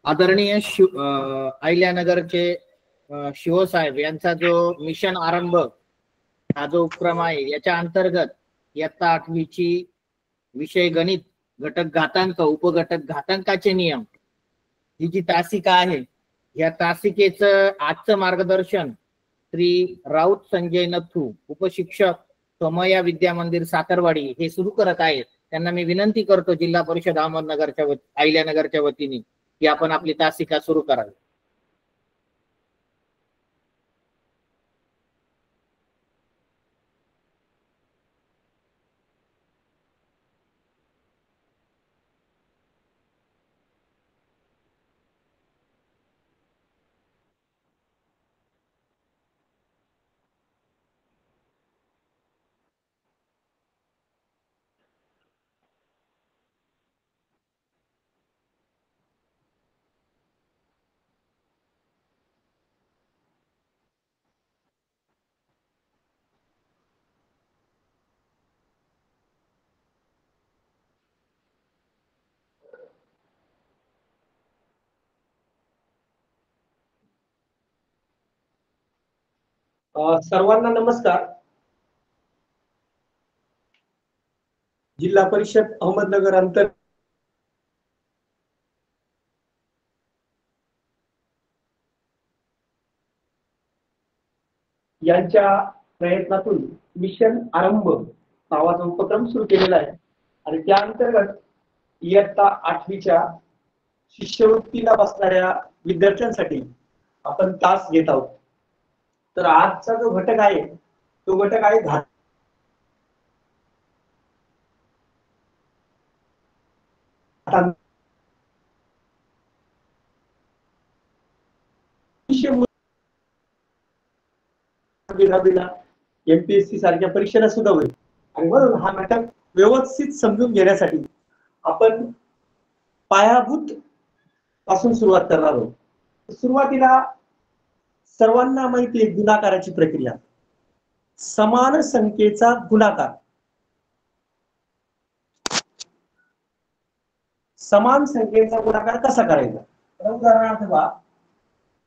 आदरणीय अहिल्यानगरचे शिवसाहेब यांचा जो मिशन आरंभ हा जो उपक्रम आहे याच्या अंतर्गत इयत्ता 8वीची विषय गणित घटक घातांक उपघटक घातांकाचे नियम ही जी तासिका आहे या तासिकेचं आजचं मार्गदर्शन श्री राऊत संजय नथू उपशिक्षक सोमय्या विद्या मंदिर साखरवाडी हे सुरू करत आहेत। त्यांना मी विनंती करतो जिल्हा परिषद अहमदनगरच्या अहिल्यानगरच्या वतीने की आपण आपली तासिका सुरू करावी। सर्वांना नमस्कार। जिल्हा परिषद अहमदनगर अंतर यांच्या प्रयत्नातून मिशन आरंभ नावाचा उपक्रम सुरू केलेला आहे आणि त्या अंतर्गत इयत्ता 8वीच्या शिष्यवृत्तीला बसणाऱ्या विद्यार्थ्यांसाठी आपण तास घेत आहोत। तर आजचा जो घटक आहे तो घटक आहे घातांक। एमपीएससी सारख्या परीक्षेला सुद्धा होईल आणि म्हणून हा घटक व्यवस्थित समजून घेण्यासाठी आपण पायाभूत पासून सुरुवात करणार आहोत। सुरुवातीला सर्वांना माहिती आहे गुणाकाराची प्रक्रिया। समान संख्येचा गुणाकार समान संख्येचा गुणाकार कसा करायचा? उदाहरणार्थ पहा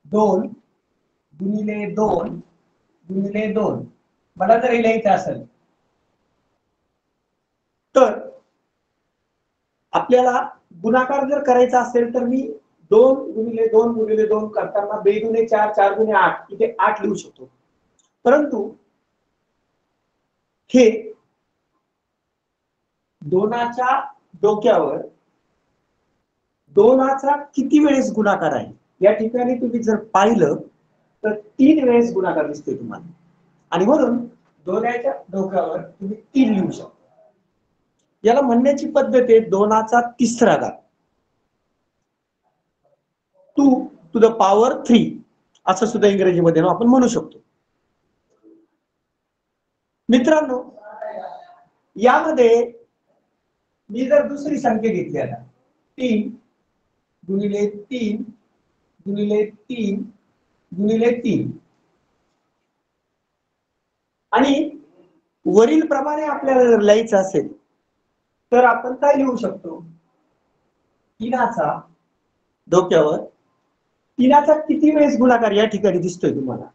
2 गुणिले 2 गुणिले 2 मला जर लिहायचं असेल तर आपल्याला गुणाकार जर करायचा असेल तर मी 2 गुणिले 2 गुणिले 2 करताना 2 गुणे 4 4 गुणे 8 इथे 8 लिहू शकतो। परंतु हे दोनाच्या डोक्यावर दोनाचा किती वेळेस गुणाकार आहे या ठिकाणी तुम्ही जर पाहिलं तर 3 वेळेस गुणाकार दिसतोय तुम्हाला आणि म्हणून दोनाच्या डोक्यावर तुम्ही 3 लिहू शकता। याला म्हणण्याची पद्धत आहे दोनाचा तिसरा घात 2 to the power 3 असं सुद्धा इंग्रजीमध्ये आपण म्हणू शकतो। मित्रांनो यामध्ये मी जर दुसरी संख्या घेतली आता 3 गुणिले 3 गुणिले 3 गुणिले 3 आणि वरील प्रमाणे आपल्याला जर लिहायचं असेल तर आपण काय लिहू शकतो? 3चा डोक्यावर 3चा किती वेळेस गुणाकार या ठिकाणी दिसतोय तुम्हाला?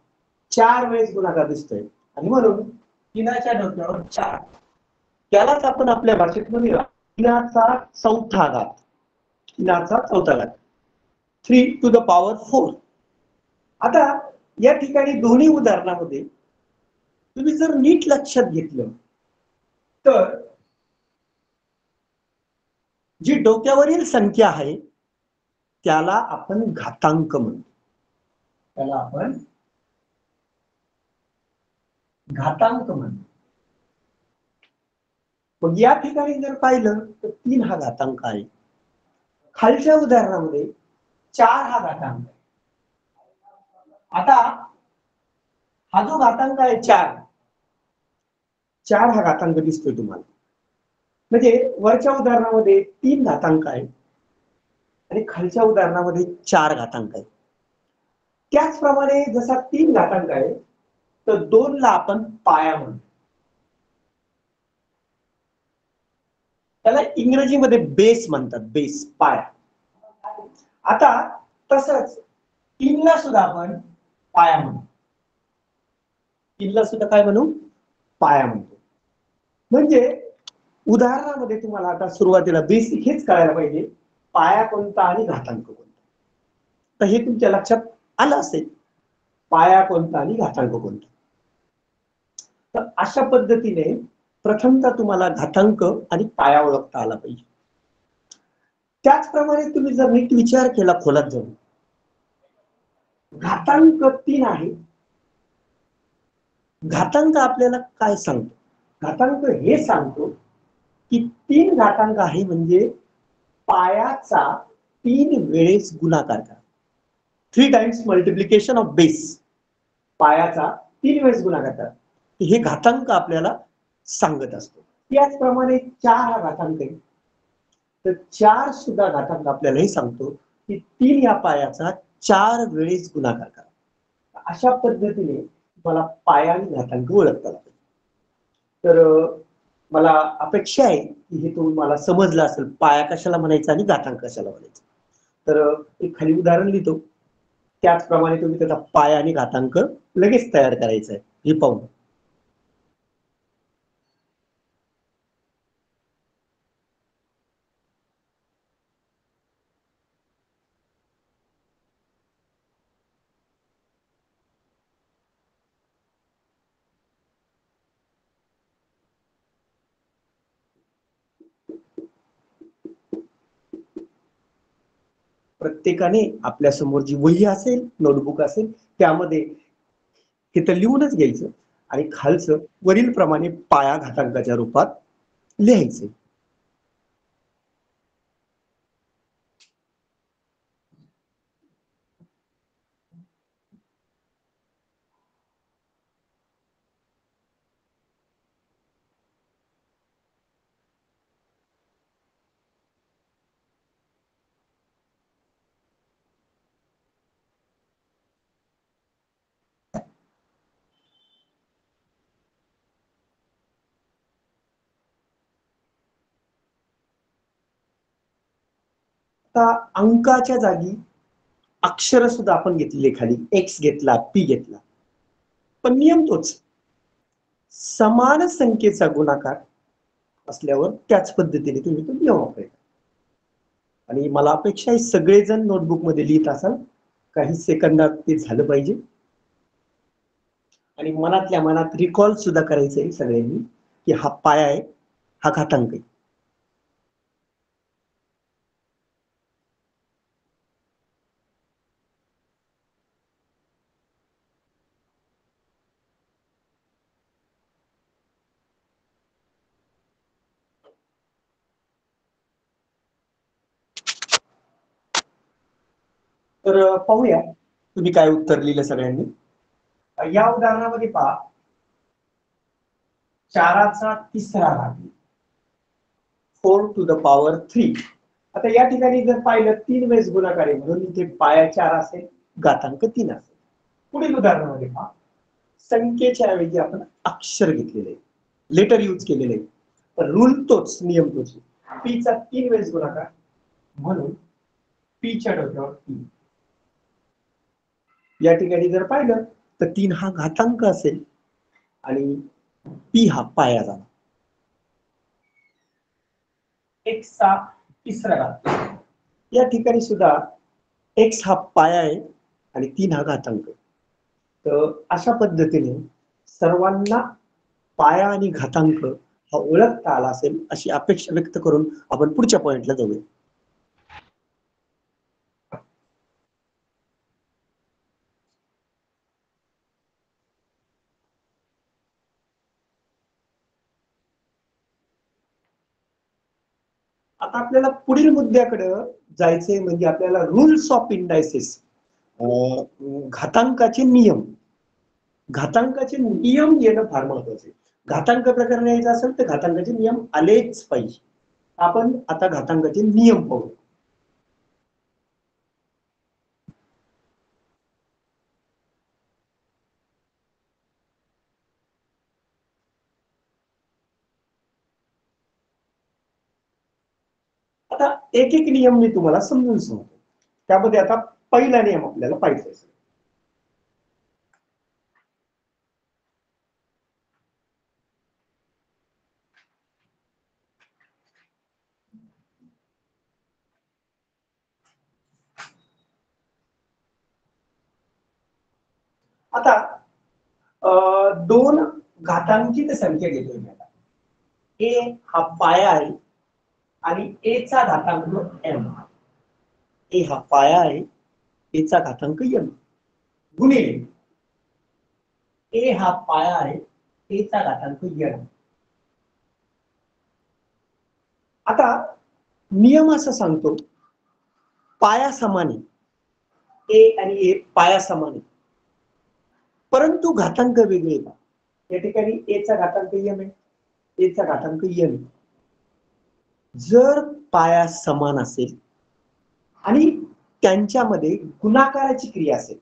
4 वेळेस गुणाकार दिसतोय आणि म्हणून 3च्या डोक्यावर 4 त्यालाच आपण आपल्या भाषेत म्हणूया 3चा चौथा घात 3चा चौथा घात 3 to the power 4। आता या ठिकाणी दोन्ही उदाहरणामध्ये तुम्ही जर नीट लक्षात घेतलं तर जी डोक्यावरील संख्या आहे त्याला आपण घातांक म्हणतो। त्याला आपण घातांक म्हणतो। मग या ठिकाणी जर पाहिलं तर 3 हा घातांक आहे। खालच्या उदाहरणामध्ये 4 हा घातांक आहे। आता हा जो घातांक आहे 4 हा घातांक दिसतोय तुम्हाला म्हणजे वरच्या उदाहरणामध्ये 3 घातांक आहे आणि खालच्या उदाहरणामध्ये 4 घातांक आहे। त्याचप्रमाणे जसा 3 घातांक आहे तर 2 ला आपण पाया म्हणतो। त्याला इंग्रजीमध्ये बेस म्हणतात, बेस, पाया. आता तसंच 3 ला सुद्धा आपण पाया म्हणू. 3 ला सुद्धा काय म्हणू? पाया म्हणतो. म्हणजे उदाहरणामध्ये तुम्हाला आता सुरुवातीला बेसिक हेच कळायला पाहिजे, पाया कोणता आणि घातांक कोणता. तर हे तुमच्या लक्षात आलं असेल, पाया कोणता आणि घातांक कोणता. तर अशा पद्धतीने प्रथमतः तुम्हाला घातांक आणि पाया ओळखता आला पाहिजे. त्याचप्रमाणे तुम्ही जर नीट विचार केला खोलात जाऊन, घातांक 3 आहे. घातांक आपल्याला काय सांगतो? घातांक हे सांगतो की 3 घातांक आहे म्हणजे पायाचा 3 वेळेस गुणाकार करा. 3 टाइम्स मल्टिप्लिकेशन ऑफ बेस. पायाचा 3 वेळेस गुणाकार करा. हे घातांक आपल्याला सांगत असतो. त्याचप्रमाणे 4 हा घातांक आहे. तर 4 सुद्धा घातांक आपल्याला हे सांगतो की 3 या पायाचा 4 वेळेस गुणाकार करा. अशा पद्धतीने मला पाया आणि घातांक ओळखता आला पाहिजे. तर मला अपेक्षा आहे की हे तुम्हाला समजलं असेल, पाया कशाला म्हणायचा आणि घातांक कशाला म्हणायचा. तर एक खाली उदाहरण लिहितो, त्याचप्रमाणे तुम्ही त्याचा पाया आणि घातांक लगेच तयार करायचा आहे, हे पाहून. प्रत्येकाने आपल्या समोर जी वही असेल, नोटबुक असेल, त्यामध्ये हे तर लिहूनच घ्यायचं आणि खालचं वरील प्रमाणे पाया घातांकाच्या रूपात लिहायचं. आता अंकाच्या जागी अक्षर सुद्धा आपण घेतलेले खाली, एक्स घेतला, पी घेतला, पण नियम तोच, समान संख्येचा गुणाकार असल्यावर त्याच पद्धतीने तुम्ही तो नियम वापरायचा. आणि मला अपेक्षा आहे सगळेजण नोटबुक मध्ये लिहित असाल, काही सेकंदात ते झालं पाहिजे. आणि मनातल्या मनात रिकॉल सुद्धा करायचं आहे सगळ्यांनी की हा पाया आहे, हा घातांक आहे. तर पाहूया तुम्ही काय उत्तर लिहिलं सगळ्यांनी. या उदाहरणामध्ये पहा, 4चा तिसरा घात, 4 to the power 3. आता या ठिकाणी जर पाहिलं 3 वेळेस गुणाकार आहे म्हणून इथे पाया 4 असेल, घातांक 3 असेल. पुढील उदाहरणामध्ये पहा, संख्येच्या ऐवजी आपण अक्षर घेतलेले, लेटर यूज केलेले. तर रूल तोच, नियम तोच, पी चा 3 वेळेस गुणाकार म्हणून पी च्या डोक्यावर 3. या ठिकाणी जर पाहिलं तर 3 हा घातांक असेल आणि पी हा पाया झाला. एक्स चा तिसरा घात, या ठिकाणी सुद्धा एक्स हा पाया आहे आणि 3 हा घातांक. तर अशा पद्धतीने सर्वांना पाया आणि घातांक हा ओळखता आला असेल अशी अपेक्षा व्यक्त करून आपण पुढच्या पॉइंटला जाऊया. आता आपल्याला पुढील मुद्द्याकडे जायचंय, म्हणजे आपल्याला रूल्स ऑफ इंडायसिस, घातांकाचे नियम. घातांकाचे नियम येणं फार महत्वाचं आहे. घातांक प्रकरण यायचं असेल तर घातांकाचे नियम आलेच पाहिजे. आपण आता घातांकाचे नियम पाहू. एक एक नियम मी तुम्हाला समजून सांगतो. त्यामध्ये आता पहिला नियम आपल्याला पाहिजे. आता दोन घातांकित संख्या घेतोय मी आता. ए हा पाया आहे आणि ए चा घातांक एम. ए हा पाया आहे, ए चा घातांक एम गुणिले ए हा पाया आहे, ए चा घातांक एन. आता नियम असा सांगतो, पाया समान आहे, ए आणि ए पाया समान आहे, परंतु घातांक वेगळे आहेत. या ठिकाणी ए चा घातांक एम आहे, ए चा घातांक एन. जर पाया समान असेल आणि त्यांच्यामध्ये गुणाकाराची क्रिया असेल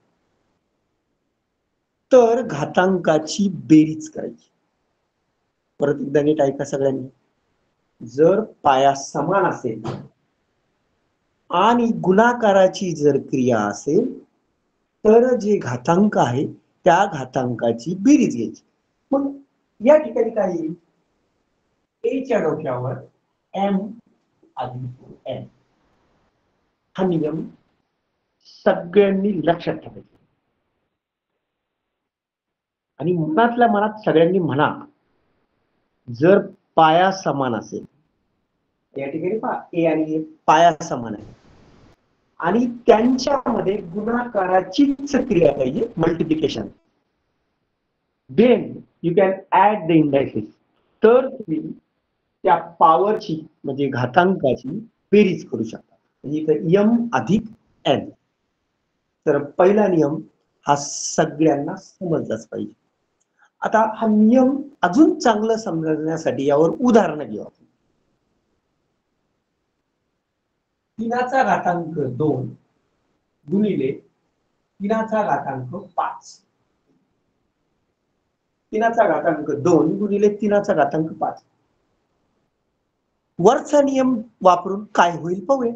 तर घातांकाची बेरीज करायची. परत एकदा नीट ऐका सगळ्यांनी. जर पाया समान असेल आणि गुणाकाराची जर क्रिया असेल तर जे घातांक आहे त्या घातांकाची बेरीज घ्यायची. मग या ठिकाणी काय येईल, ए च्या डोक्यावर एम अधिक एन. हा नियम सगळ्यांनी लक्षात ठेवायचा आणि मनातल्या मनात सगळ्यांनी म्हणा, जर पाया समान असेल, या ठिकाणी पहा ए आणि ए पाया समान आहे आणि त्यांच्यामध्ये गुणाकाराचीच क्रिया पाहिजे, multiplication, then you can add the indices. तर तुम्ही त्या पॉवरची म्हणजे घातांकाची बेरीज करू शकता. म्हणजे इथं एम अधिक एन. तर पहिला नियम हा सगळ्यांना समजलाच पाहिजे. आता हा नियम अजून चांगलं समजण्यासाठी यावर उदाहरण घेऊ आपण. तीनाचा घातांक 2 गुणिले तीनाचा घातांक 5. तीनाचा घातांक 2 गुणिले तीनाचा घातांक 5. वरचा नियम वापरून काय होईल पाहूया.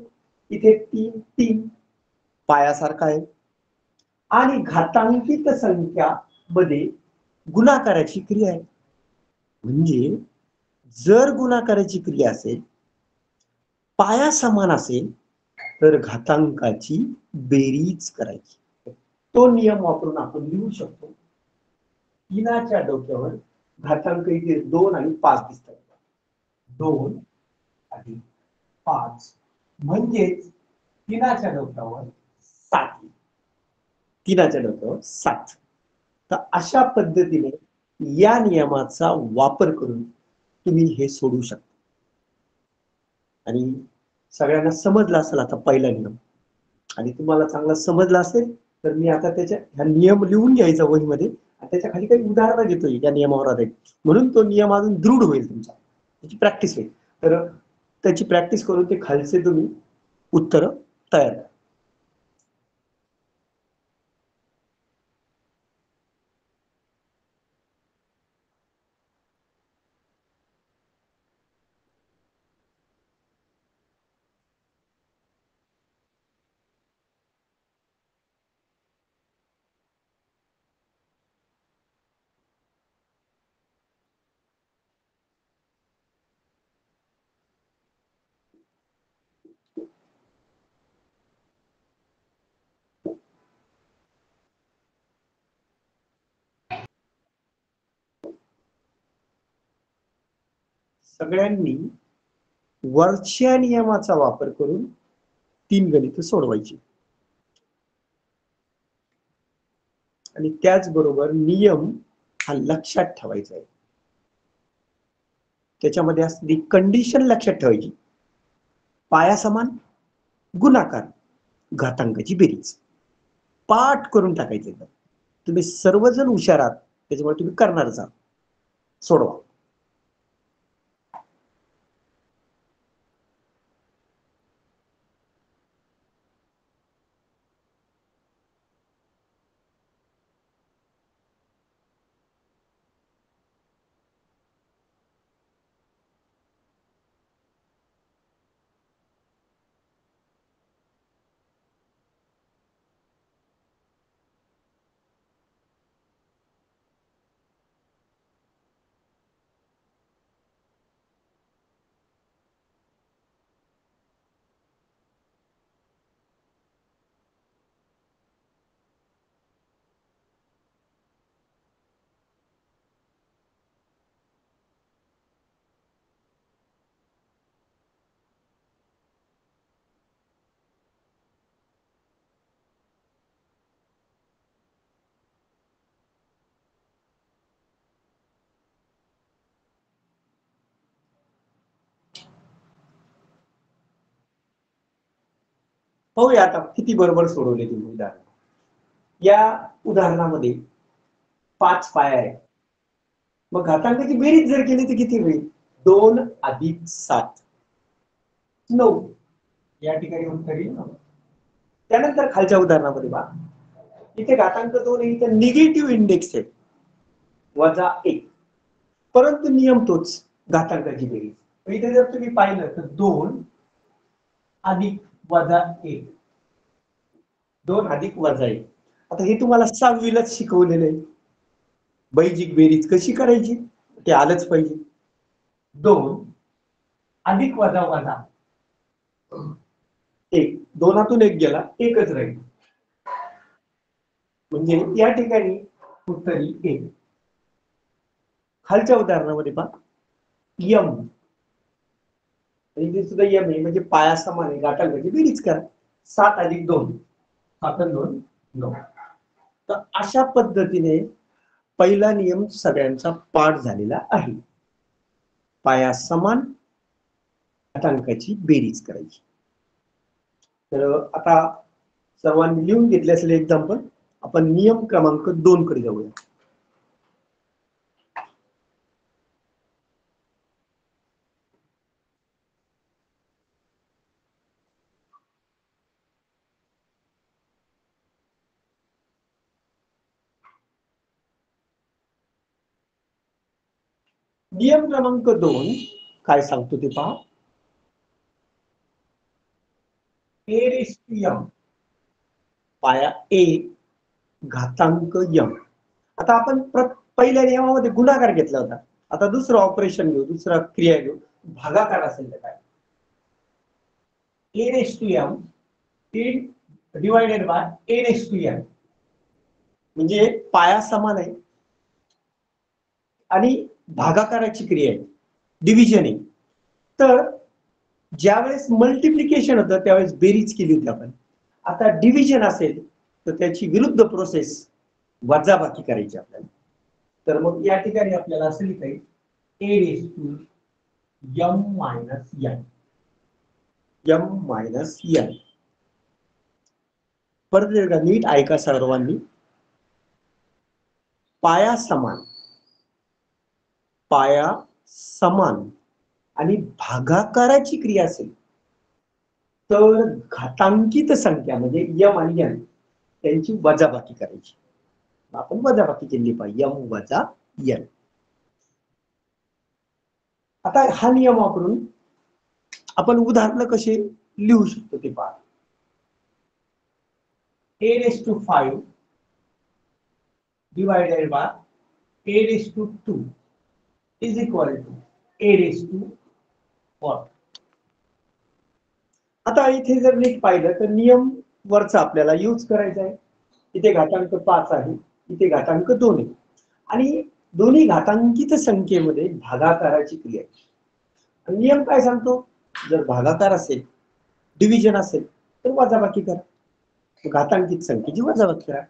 इथे 3 3 पायासारखा आहे आणि घातांकित संख्या मध्ये गुणाकाराची क्रिया आहे. म्हणजे जर गुणाकाराची क्रिया असेल, पाया समान असेल तर घातांकाची बेरीज करायची. तो नियम वापरून आपण लिहू शकतो. तीनाच्या डोक्यावर घातांक इथे 2 आणि 5 दिसतात. 2 अधिक 5 म्हणजेच तीनाच्या डोक्यावर 7. तीनाच्या डोक्यावर 7. तर अशा पद्धतीने या नियमाचा वापर करून तुम्ही हे सोडू शकता. आणि सगळ्यांना समजला असेल आता पहिला नियम, आणि तुम्हाला चांगला समजला असेल तर मी आता त्याच्या हा नियम लिहून घ्यायचा वहीमध्ये आणि त्याच्या खाली काही उदाहरणं घेतोय या नियमावर आधारित, म्हणून तो नियम अजून दृढ होईल तुमचा, त्याची प्रॅक्टिस होईल. तर त्याची प्रॅक्टिस करून ते खालचे तुम्ही उत्तर तयार करा. सगळ्यांनी वरच्या नियमाचा वापर करून 3 गणित सोडवायची आणि त्याचबरोबर नियम हा लक्षात ठेवायचा आहे. त्याच्यामध्ये असलेली कंडिशन लक्षात ठेवायची. पाया समान, गुणाकार, घातांकाची बेरीज पाठ करून टाकायचे. तुम्ही सर्वजण हुशार आहात त्याच्यामुळे तुम्ही करणारच आहात. सोडवा. पाहूया आता किती बरोबर सोडवले तुम्ही उदाहरण. या उदाहरणामध्ये 5 पाया आहे. मग घातांकाची बेरीज जर केली तर किती होईल? 2 + 7 9. या ठिकाणी उत्तर येईल 9. त्यानंतर खालच्या उदाहरणामध्ये पहा, इथे घातांक 2 आहे, इथे निगेटिव्ह इंडेक्स आहे -1, परंतु नियम तोच, घातांकाची बेरीज. इथे जर तुम्ही पाहिलं तर 2 + -1, 2 + -1. आता हे तुम्हाला 6वीलाच शिकवलेलं आहे. बैजिक बेरीज कशी करायची ते आलंच पाहिजे. 2 + -1, 1, 2तून 1 गेला, एकच राहील. म्हणजे या ठिकाणी उत्तर येईल 1. खालच्या उदाहरणामध्ये पहा, यम, इथे सुद्धा यम आहे, म्हणजे पाया समान आहे, घातांकाची बेरीज करा. 7 + 2, 7 आणि 2 9. तर अशा पद्धतीने पहिला नियम सगळ्यांचा पाठ झालेला आहे. पाया समान, घातांकाची बेरीज करायची. तर आता सर्वांनी लिहून घेतले असेल एक्झाम्पल. आपण नियम क्रमांक 2 कडे जाऊया. नियम क्रमांक 2 काय सांगतो ते पहा. a⁻m पाया a घातांक m. आता आपण पहिल्या नियमामध्ये गुणाकार घेतला होता. आता दुसरं ऑपरेशन घेऊ, दुसरा क्रिया घेऊ. भागाकार असेल तर काय? a⁻m divided by a⁻n. म्हणजे पाया समान आहे आणि भागाकाराची क्रिया आहे, डिव्हिजन आहे. तर ज्यावेळेस मल्टिप्लिकेशन होतं त्यावेळेस बेरीज केली होती आपण. आता डिव्हिजन असेल तर त्याची विरुद्ध प्रोसेस वजाबाकी करायची आपल्याला. तर मग या ठिकाणी आपल्याला असं लिहिता येईल a⁻m-n. परत एकदा नीट ऐका सर्वांनी. पाया समान आणि भागाकाराची क्रिया असेल तर घातांकित संख्या म्हणजे यम आणि n त्यांची वजाबाकी करायची. आपण वजाबाकी केली पाहिजे, यम वजा n. आता हा नियम वापरून आपण उदाहरण कसे लिहू शकतो ते पहा. a⁵ divided by a⁵2 is equal to a⁴. आता इथे जर नीट पाहिलं तर नियम वरचा आपल्याला यूज करायचा आहे. इथे घातांक 5 आहे, इथे घातांक 2 आहे आणि दोन्ही घातांकित संख्येमध्ये भागाकाराची क्रिया आहे. नियम काय सांगतो? जर भागाकार असेल, डिव्हिजन असेल तर वजाबाकी करा. घातांकित संख्येची वजाबाकी करा.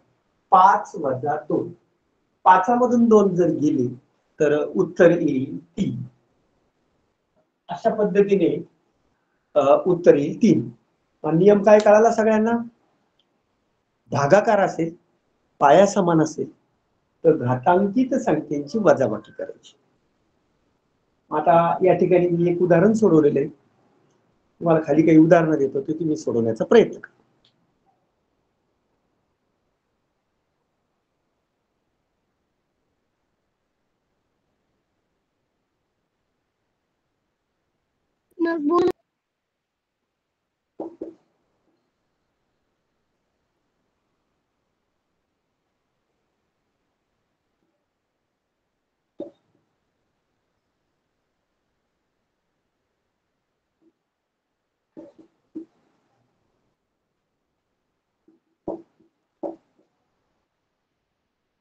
5 - 2, 5 मधून 2 जर गेले तर उत्तर येईल 3. अशा पद्धतीने उत्तर येईल 3. नियम काय कळाला सगळ्यांना? भागाकार असेल, पाया समान असेल तर घातांकित संख्येची वजाबाकी करायची. आता या ठिकाणी मी एक उदाहरण सोडवलेलं आहे. तुम्हाला खाली काही उदाहरणं देतो ते तुम्ही सोडवण्याचा प्रयत्न करा.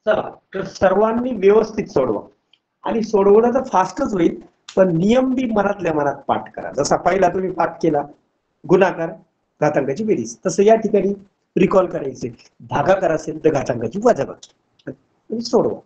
चला तर सर्वांनी व्यवस्थित सोडवा आणि सोडवणं तर फास्टच होईल, पण नियम बी मनातल्या मनात पाठ करा. जसा पहिला तुम्ही पाठ केला गुणाकार घातांकाची बेरीज, तसं या ठिकाणी रिकॉल करायचे. भागाकार असेल तर घातांकाची वजाबाकी सोडवा.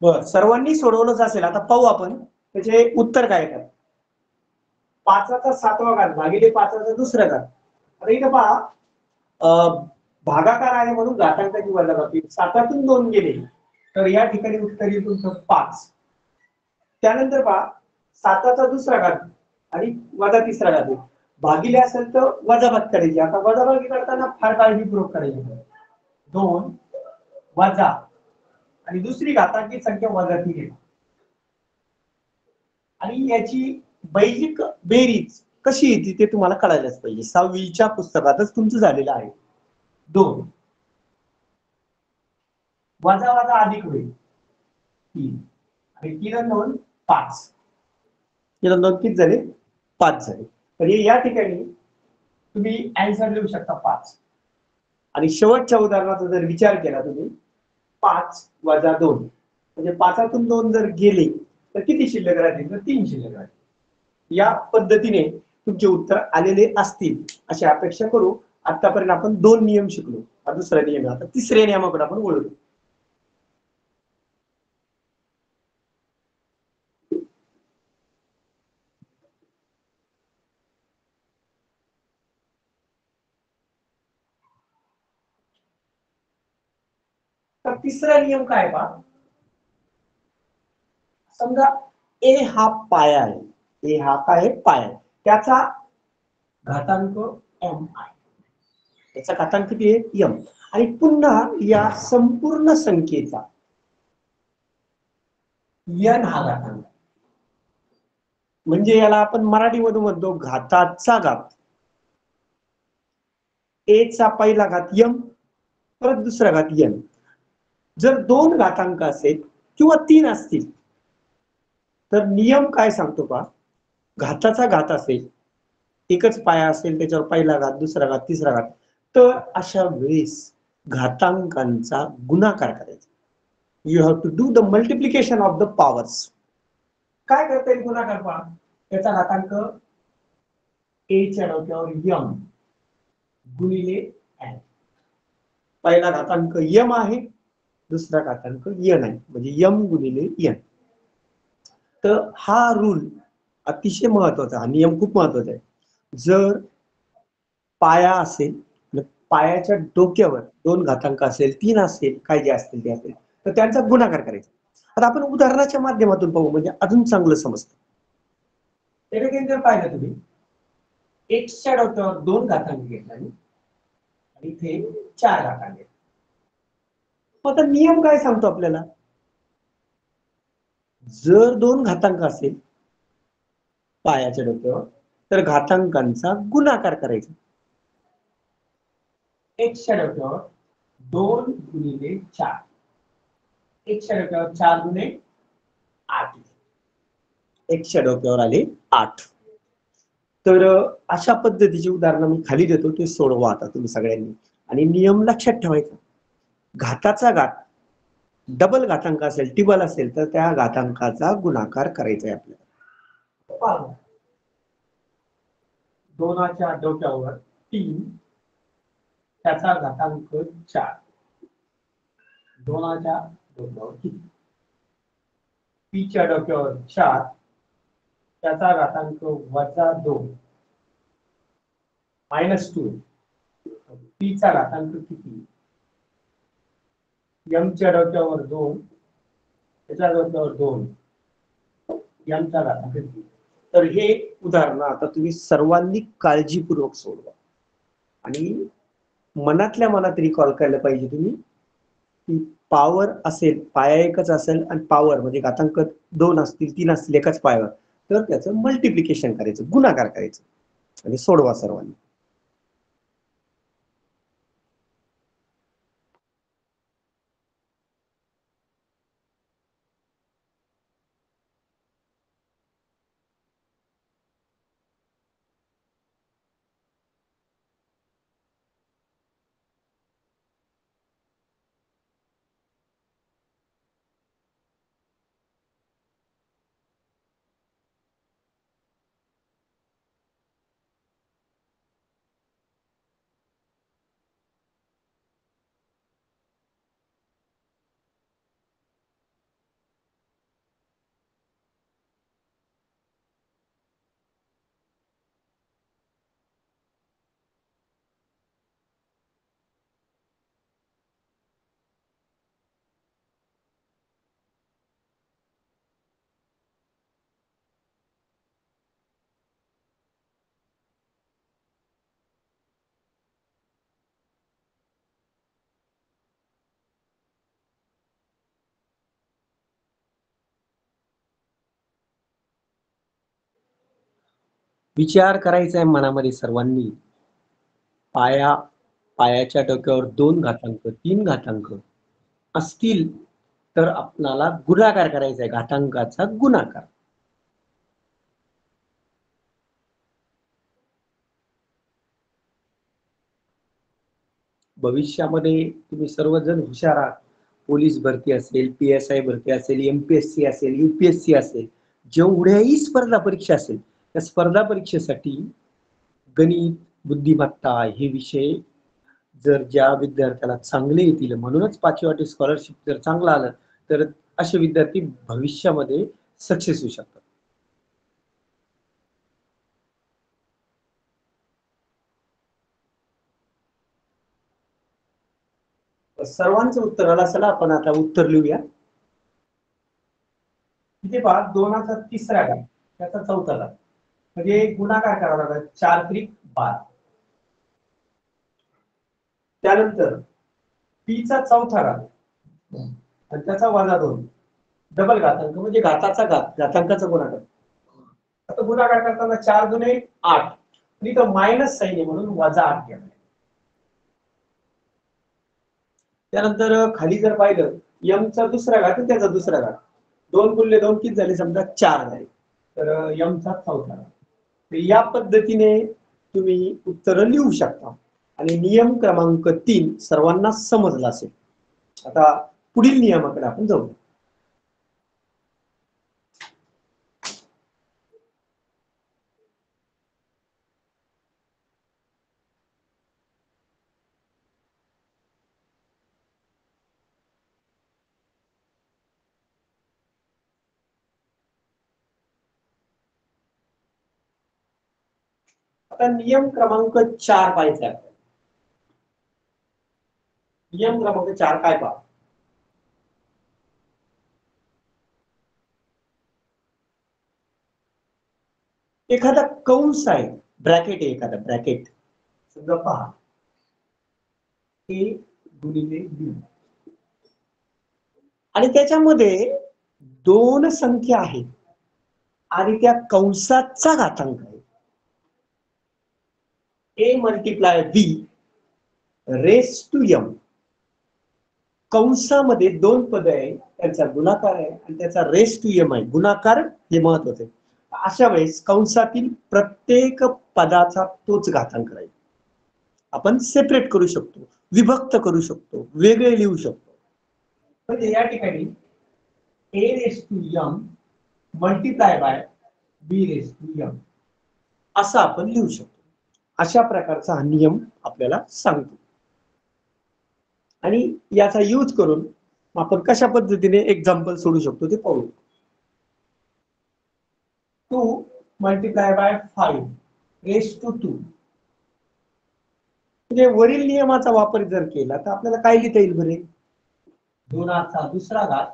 बर, सर्वांनी सोडवलंच असेल. आता पाहू आपण त्याचे उत्तर काय येतात. 5चा 7वा घात भागिले 5चा दुसरा घात. आता इथं पहा, भागाकार आहे म्हणून घातांकाची वजाबाकी. 7तून 2 गेले तर या ठिकाणी उत्तर येईल तुमचं 5. त्यानंतर पहा 7चा दुसरा घात आणि वजा तिसरा घात भागिले असेल तर वजाबाकी करायची. आता वजाबाकी करताना फार काळजीपूर्वक करायची. 2 वजा आणि दुसरी घातांकी संख्या वजा 3 आणि याची बैजिक बेरीज कशी येते ते तुम्हाला कळायलाच पाहिजे. 6वीच्या पुस्तकातच तुमचं झालेलं आहे. 2 वजा वजा अधिक होईल 3 आणि 3 आणि 2 5. 3 आणि 2 किती झाले? 5 झाले. तर या ठिकाणी तुम्ही आन्सर लिहू शकता 5. आणि शेवटच्या उदाहरणाचा जर विचार केला तुम्ही 5 वजा 2 म्हणजे 5तून 2 जर गेले तर किती शिल्लक राहतील? तर 3 शिल्लक राहतील. या पद्धतीने तुमचे उत्तर आलेले असतील अशी अपेक्षा करू. आतापर्यंत आपण 2 नियम शिकलो. हा दुसरा नियम आहे. आता तिसऱ्या नियमाकडे आपण वळू. तर तिसरा नियम काय पहा. समजा ए हा पाया आहे. ए हा काय आहे? पाया आहे. त्याचा घातांक एम आहे. त्याचा घातांक किती आहे? एम. आणि पुन्हा या संपूर्ण संख्येचा एन हा घातांक. म्हणजे याला आपण मराठीमध्ये म्हणतो घाताचा घात. ए चा पहिला घात एम परत दुसरा घात एन. जर 2 घातांक असेल किंवा 3 असतील तर नियम काय सांगतो पहा. घाताचा घात असेल, एकच पाया असेल त्याच्यावर पहिला घात दुसरा घात तिसरा घात, तर अशा वेळेस घातांकांचा गुणाकार करायचा. You have to do the multiplication of the powers. काय करता येईल गुणाकार पहा. त्याचा घातांक ए च्या डोक्यावर यम गुणिले एन. पहिला घातांक यम आहे, दुसरा घातांक एन आहे, म्हणजे यम गुणिले एन. तर हा रूल अतिशय महत्वाचा, हा नियम खूप महत्वाचा आहे. जर पाया असेल, पायाच्या डोक्यावर 2 घातांक असेल, 3 असेल, काय जे असतील ते असेल, तर त्यांचा गुणाकार करायचा. आता आपण उदाहरणाच्या माध्यमातून पाहू म्हणजे अजून चांगलं समजतं. त्या ठिकाणी जर पाहिलं तुम्ही एक्सच्या डोक्यावर 2 घातांक घेतला आणि इथे 4 घातांक घेतला. आता नियम काय सांगतो आपल्याला. जर 2 घातांक असेल पायाच्या डोक्यावर तर घातांकांचा गुणाकार करायचा. एक्सच्या डोक्यावर 2 गुणिले 4. एक्सच्या डोक्यावर 4 गुणे 8. एक्सच्या डोक्यावर आले 8. तर अशा पद्धतीची उदाहरणं मी खाली देतो, ते सोडवा आता तुम्ही सगळ्यांनी. आणि नियम लक्षात ठेवायचा. घाताचा घात डबल घातांक असेल, टिबल असेल तर त्या घातांकाचा गुणाकार करायचा आहे आपल्याला. 2च्या डोक्यावर 3 त्याचा घातांक 4. 2च्या डोक्यावर किती? पीच्या डोक्यावर 4 त्याचा घातांक -2 -2. पीचा घातांक किती? एमच्या डोक्यावर 2 त्याच्या डोक्यावर 2 एमचा घातांक किती? तर हे उदाहरण आता तुम्ही सर्वांनी काळजीपूर्वक सोडवा आणि मनातल्या मनात रिकॉल करायला पाहिजे तुम्ही की पॉवर असेल, पाया एकच असेल आणि पॉवर म्हणजे घातांक 2 असतील 3 असतील एकाच पायावर, तर त्याचं मल्टिप्लिकेशन करायचं, गुणाकार करायचं आणि सोडवा सर्वांनी. विचार करायचा आहे मनामध्ये सर्वांनी. पायाच्या डोक्यावर 2 घातांक 3 घातांक असतील तर आपल्याला गुणाकार करायचा आहे, घातांकाचा गुणाकार. भविष्यामध्ये तुम्ही सर्वजण हुशार आहात. पोलीस भरती असेल, PSI भरती असेल, MPSC असेल, UPSC असेल, जेवढ्याही स्पर्धा परीक्षा असेल त्या स्पर्धा परीक्षेसाठी गणित, बुद्धिमत्ता हे विषय जर ज्या विद्यार्थ्याला चांगले येतील, म्हणूनच 5वी वाटी स्कॉलरशिप जर चांगलं आलं तर असे विद्यार्थी भविष्यामध्ये सक्सेस होऊ शकतात. सर्वांचं उत्तर आलं असेल. आपण आता उत्तर लिहूया. इथे पहा 2चा तिसरा घात त्याचा चौथा घात म्हणजे गुणाकार करावा लागेल 4 त्रिक 12. त्यानंतर पीचा चौथा घात आणि त्याचा -2 डबल घातांक म्हणजे घाताचा घात, घातांकाचा गुणाकार. आता गुणाकार करताना 4 दुने 8 आणि तो मायनस साइन आहे म्हणून -8 घ्या. त्यानंतर खाली जर पाहिलं m चा दुसरा घात आणि त्याचा दुसरा घात 2 गुणिले 2 किती झाले? समजा 4 झाले. तर m चा चौथा घात. तर या पद्धतीने तुम्ही उत्तर लिहू शकता आणि नियम क्रमांक 3 सर्वांना समजला असेल. आता पुढील नियमाकडे आपण जाऊ. आता नियम क्रमांक 4 पाहायचा आहे. नियम क्रमांक 4 काय पहा. एखादा कंस आहे, ब्रॅकेट आहे, एखादा ब्रॅकेट समजा पहा A गुणिले B आणि त्याच्यामध्ये 2 संख्या आहेत आणि त्या कंसाचा घातांक आहे A multiply B raise to m. कंसामध्ये 2 पद आहे, त्यांचा गुणाकार आहे आणि त्याचा रेस टू m आहे. गुणाकार हे महत्वाचे आहे. अशा वेळेस कंसातील प्रत्येक पदाचा तोच घातांक राहील. आपण सेपरेट करू शकतो, विभक्त करू शकतो, वेगळे लिहू शकतो. म्हणजे या ठिकाणी A raise to m multiply by B raise to m असं आपण लिहू शकतो. अशा प्रकारचा हा नियम आपल्याला सांगतो आणि याचा यूज करून आपण कशा पद्धतीने एक्झाम्पल सोडू शकतो ते पाहू. 2 मल्टिप्लाय बाय 5 रेस टू 2 म्हणजे वरील नियमाचा वापर जर केला तर आपल्याला काय लिहिता येईल बरे? 2चा दुसरा घात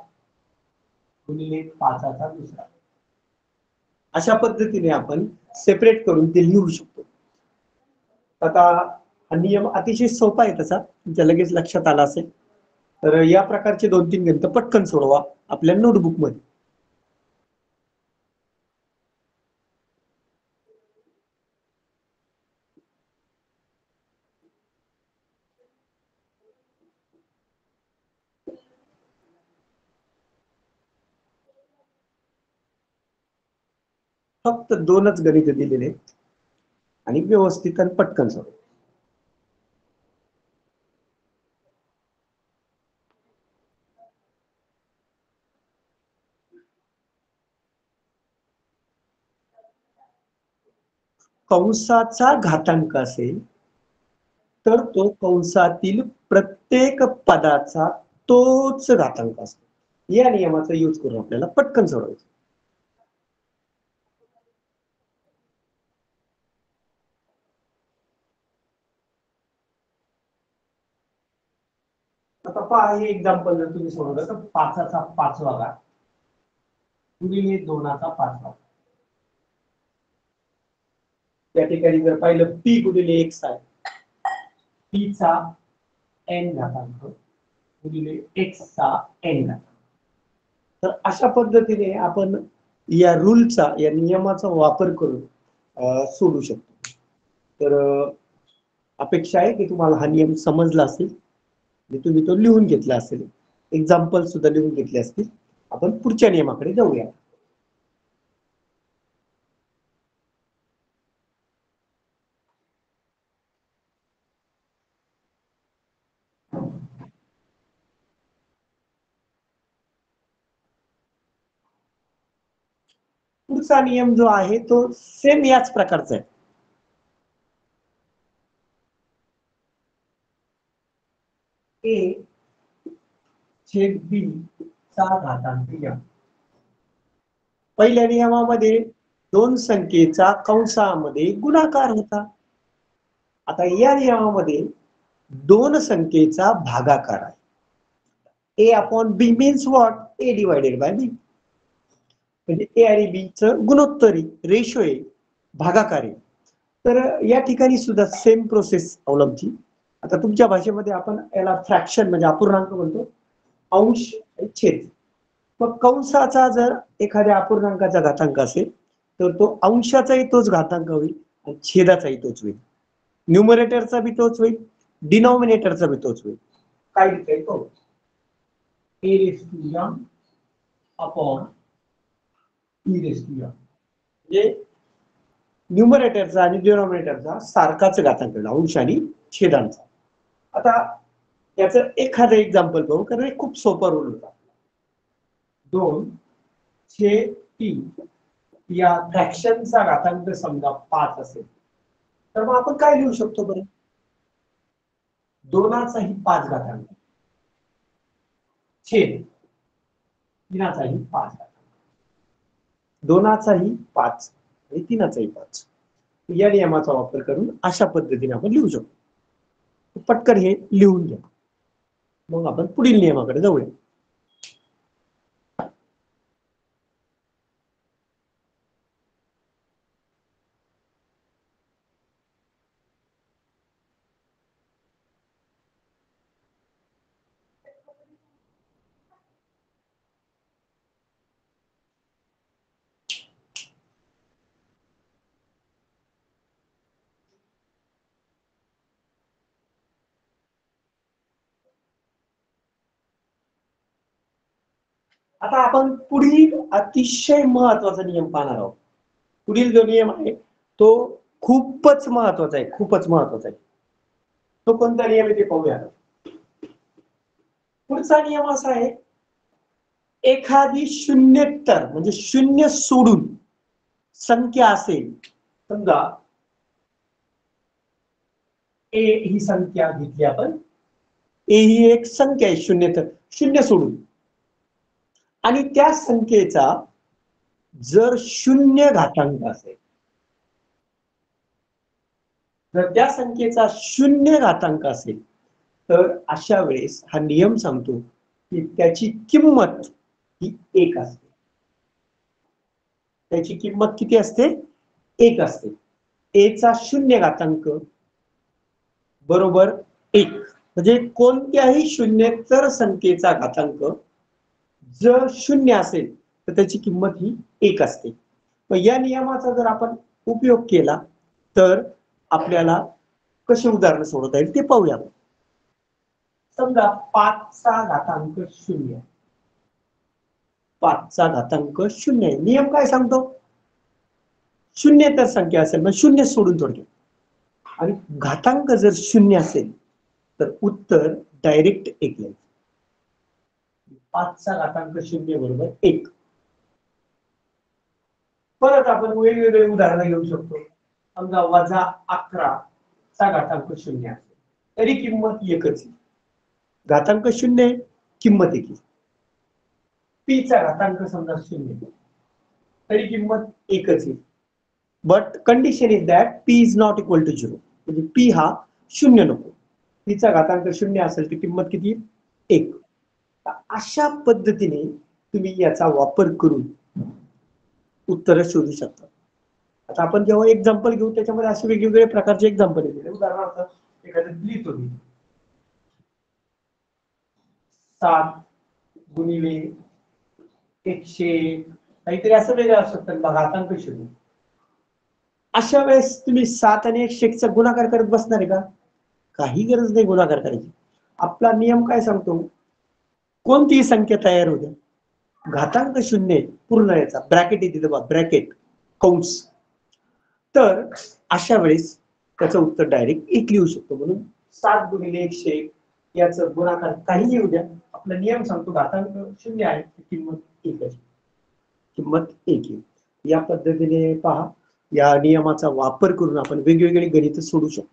गुणिले 5चा दुसरा. अशा पद्धतीने आपण सेपरेट करून ते लिहू शकतो. आता हा नियम अतिशय सोपा आहे तसा, तुमच्या लगेच लक्षात आला असेल. तर या प्रकारचे 2-3 गणित पटकन सोडवा आपल्या नोटबुक मध्ये. फक्त 2च गणित दिलेले आणि व्यवस्थित आणि पटकन सोडवा. कंसाचा घातांक असेल तर तो कंसातील प्रत्येक पदाचा तोच घातांक असतो. या नियमाचा यूज करून आपल्याला पटकन सोडवायचं. आता पहा हे एक्झाम्पल जर तुम्ही सोडवलं तर 5चा 5वा घात गुणिले 2चा 5वा. त्या ठिकाणी जर पाहिलं P गुणिले x आहे, P चा n घातांक गुणिले x चा n घातांक. तर अशा पद्धतीने आपण या रूलचा, या नियमाचा वापर करून सोडू शकतो. तर अपेक्षा आहे की तुम्हाला हा नियम समजला असेल, तुम्ही तो लिहून घेतला असेल, एक्झाम्पल सुद्धा लिहून घेतले असतील. आपण पुढच्या नियमाकडे जाऊया. पुढचा नियम जो आहे तो सेम याच प्रकारचा आहे. ए छेद बी चा घातांक m. पहिल्या नियमामध्ये दोन संख्येचा कंसामध्ये गुणाकार होता. आता या नियमामध्ये दोन संख्येचा भागाकार आहे. A upon B means what? A divided by B. म्हणजे ए आणि बी च गुणोत्तर रेशो आहे, भागाकार आहे. तर या ठिकाणी सुद्धा सेम प्रोसेस अवलंबची. आता तुमच्या भाषेमध्ये आपण याला फ्रॅक्शन म्हणजे अपूर्णांक म्हणतो, अंश छेद. मग कंसाचा जर एखाद्या अपूर्णांकाचा घातांक असेल तर तो अंशाचाही तोच घातांक होईल आणि छेदाचाही तोच होईल. न्यूमरेटरचा बी तोच होईल, डिनॉमिनेटरचा बी तोच होईल. काय लिहिता तो A raise to M upon E raise to M. म्हणजे न्यूमरेटरचा आणि डिनॉमिनेटरचा सारखाच घातांक अंश आणि छेदांचा. आता याचं एखादं एक्झाम्पल पाहू, कारण हे खूप सोपं रूल होता. 2/3 या फ्रॅक्शनचा घातांक समजा 5 असेल तर मग आपण काय लिहू शकतो बरं? 2चाही 5 घातांक छेद 3चाही 5 घातांक. 2चाही 5 आणि 3चाही 5. या नियमाचा वापर करून अशा पद्धतीने आपण लिहू शकतो. पटकन हे लिहून घ्या, मग आपण पुढील नियमाकडे जाऊया. आता आपण पुढील अतिशय महत्वाचा नियम पाहणार आहोत. पुढील जो नियम आहे तो खूपच महत्वाचा आहे, खूपच महत्वाचा आहे. तो कोणता नियम आहे ते पाहूया. पुढचा नियम असा आहे, एखादी शून्येतर म्हणजे शून्य सोडून संख्या असेल, समजा ए ही संख्या घेतली आपण, ए ही एक संख्या आहे शून्येतर, शून्य सोडून, आणि त्या संख्येचा जर शून्य घातांक असेल, जर त्या संख्येचा शून्य घातांक असेल तर अशा वेळेस हा नियम सांगतो की त्याची किंमत ही 1 असते. त्याची किंमत किती असते? 1 असते. ए चा शून्य घातांक बरोबर 1. म्हणजे कोणत्याही शून्येतर संख्येचा घातांक जर शून्य असेल तर त्याची किंमत ही 1 असते. मग या नियमाचा जर आपण उपयोग केला तर आपल्याला कसे उदाहरण सोडवता येईल ते पाहूया. समजा 5चा घातांक 0, 5चा घातांक 0 आहे. नियम काय सांगतो? शून्येतर संख्या असेल मग शून्य सोडून थोडक्यात, आणि घातांक जर 0 असेल तर उत्तर डायरेक्ट 1 येईल. 5चा घातांक 0 बरोबर 1. परत आपण वेगवेगळे उदाहरण घेऊ शकतो. समजा -11चा घातांक 0 असेल तरी किंमत 1च येईल. घातांक 0 किंमत 1 येईल. पी चा घातांक समजा 0 तरी किंमत 1च येईल. But condition is that P is not equal to 0. म्हणजे पी हा 0 नको. पी चा घातांक 0 असेल तर किंमत किती येईल? 1. अशा पद्धतीने तुम्ही याचा वापर करून उत्तर शोधू शकता. आता आपण जेव्हा एक्झाम्पल घेऊ त्याच्यामध्ये असे वेगवेगळे प्रकारचे एक्झाम्पल येतील. उदाहरणार्थ एखादं लिहितो मी 7 गुणिले 100 काहीतरी असं वेगळं असू शकतं घातांक शोधू. अशा वेळेस तुम्ही 7 आणि 1 चा गुणाकार करत बसणार आहे का? काही गरज नाही गुणाकार करायची. आपला नियम काय सांगतो, कोणतीही संख्या तयार होते घातांक शून्य पूर्ण याचा ब्रॅकेट येते बघा, ब्रॅकेट कंस, तर अशा वेळेस त्याचं उत्तर डायरेक्ट 1 लिहू शकतो. म्हणून 7 गुणिले 101 याचं गुणाकार काही येऊ द्या, आपला नियम सांगतो घातांक शून्य आहे, किंमत 1 आहे, किंमत 1 आहे. या पद्धतीने पहा, या नियमाचा वापर करून आपण वेगवेगळे गणित सोडू शकतो.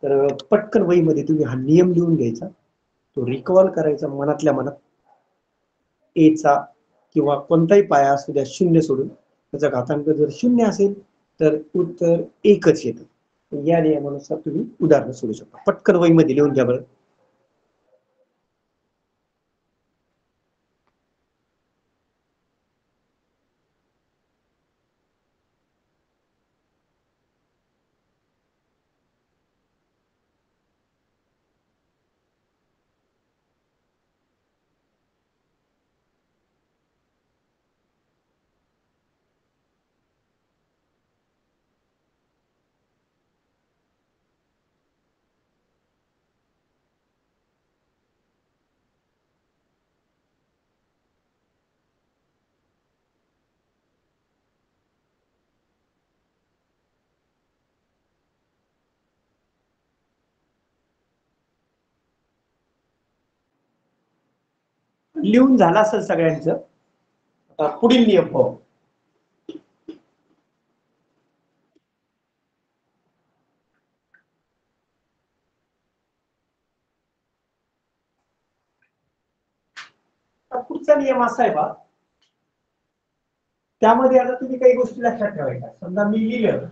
तर पटकन वहीमध्ये तुम्ही हा नियम लिहून घ्यायचा, तो रिकॉल करायचा मनातल्या मनात. ए चा किंवा कोणताही पाया असू द्या शून्य सोडून, त्याचा घातांक जर शून्य असेल तर उत्तर 1च येतं. या नियमानुसार तुम्ही उदाहरण सोडू शकता. पटकन वहीमध्ये लिहून घ्या बरं. लिहून झालं असेल सगळ्यांचं. आता पुढील नियम पाहू. पुढचा नियम असा आहे बा, त्यामध्ये आता तुम्ही काही गोष्टी लक्षात ठेवायच्या. समजा मी लिहिलं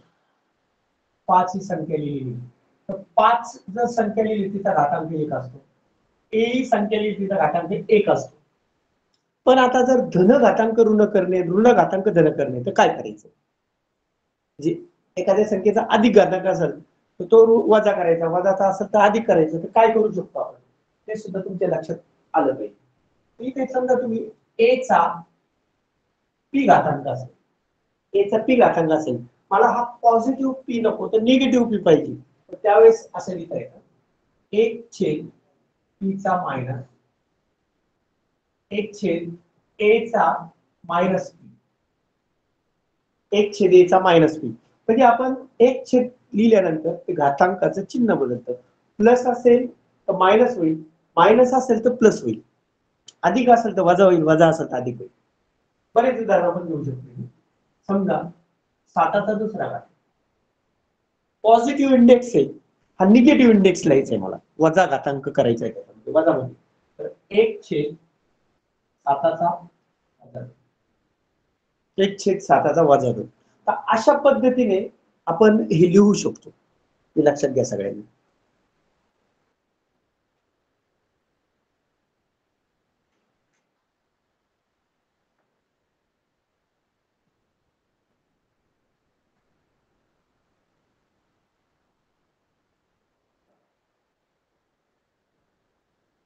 5 ही संख्या लिहिली, तर 5 जर संख्या लिहिली तिचा घातांक 1 असतो, ए ही संख्या लिहिली तिचा घातांक 1 असतो. पण आता जर धन घातांक ऋण करणे, ऋण घातांक धन करणे, तर काय करायचं? म्हणजे एखाद्या संख्येचा अधिक घातांक असेल तर तो वजा करायचा, वजाचा असेल तर अधिक करायचं, तर काय करू शकतो आपण, ते सुद्धा तुमच्या लक्षात आलं पाहिजे. इथे समजा तुम्ही ए चा पी घातांक असेल, ए चा पी घातांक असेल, मला हा पॉझिटिव्ह पी नको तर निगेटिव्ह पी पाहिजे, तर त्यावेळेस असं लिहिता येतं 1 छेद पी चा मायनस 1 छेद ए चा मायनस पी, 1 छेद ए चा मायनस पी. म्हणजे आपण 1 छेद लिहिल्यानंतर ते घातांकाचं चिन्ह बदलतं. प्लस असेल तर मायनस होईल, मायनस असेल तर प्लस होईल, अधिक असेल तर वजा होईल, वजा असेल तर अधिक होईल. बरेच उदाहरण आपण घेऊ शकतो. समजा 7चा दुसरा घात, पॉझिटिव्ह इंडेक्स आहे, हा निगेटिव्ह इंडेक्स लिहायचा आहे, मला वजा घातांक करायचा आहे, वजा मध्ये, तर 1 छेद 7चा 1 छेद 7चा वजा 2. तर अशा पद्धतीने आपण हे लिहू शकतो. हे लक्षात घ्या सगळ्यांनी.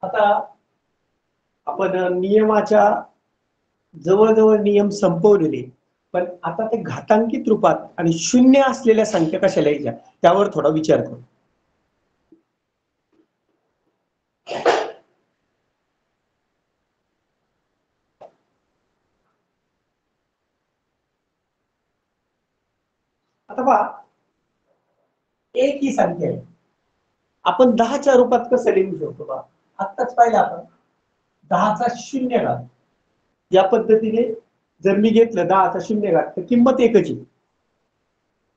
आता आपण नियमाच्या जवळजवळ नियम संपवलेले, पण आता ते घातांकित रूपात आणि शून्य असलेल्या संख्या कशा लिहायच्या त्यावर थोडा विचार करू. आता पहा, एक ही संख्या आहे, आपण 10च्या रूपात कसं लिहू शकतो बा, आत्ताच पाहिलं आपण 10चा शून्य घात. या पद्धतीने जर मी घेतलं 10चा शून्य घात तर किंमत 1च येईल,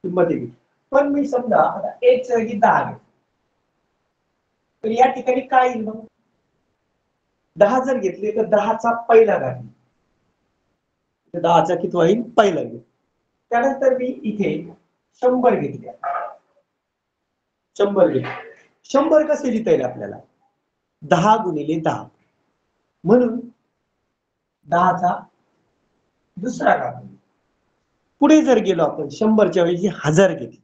किंमत 1. पण मी समजा आता 1 च्या जागी 10 घेतलं, तर या ठिकाणी काय येईल मग, 10 जर घेतले तर 10चा पहिला घात, 10चा कितवा येईल, पहिला येईल. त्यानंतर मी इथे 100 घेतले, 100 घेतले. 100 कसे लिहिता येईल आपल्याला, 10 गुणिले 10, म्हणून 10चा दुसरा घात. पुढे जर गेलो आपण 100च्या ऐवजी 1000 घेतले,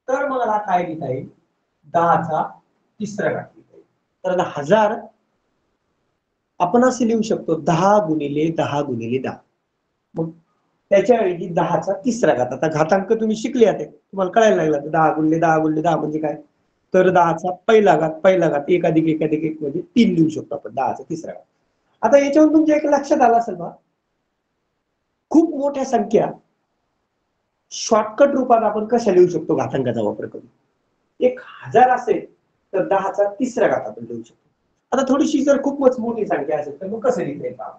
तर मला काय लिहिता येईल, 10चा तिसरा घात लिहिता येईल. तर 1000 आपण असे लिहू शकतो 10 गुणिले 10 गुणिले 10. मग त्याच्याऐवजी 10चा तिसरा घात. आता घातांक तुम्ही शिकले आता, तुम्हाला कळायला लागला 10 गुणिले 10 गुणिले 10 म्हणजे काय. तर 10चा पहिला घात एक अधिक एक म्हणजे 3 लिहू शकतो आपण 10चा तिसरा घात. आता याच्यावर तुमच्या एक लक्षात आलं असेल बा, खूप मोठ्या संख्या शॉर्टकट रूपात आपण कशा लिहू शकतो घातांकाचा वापर करून. 1000 असेल तर 10चा तिसरा घात आपण लिहू शकतो. आता थोडीशी जर खूपच मोठी संख्या असेल तर मग कसं लिहिता येईल पहा.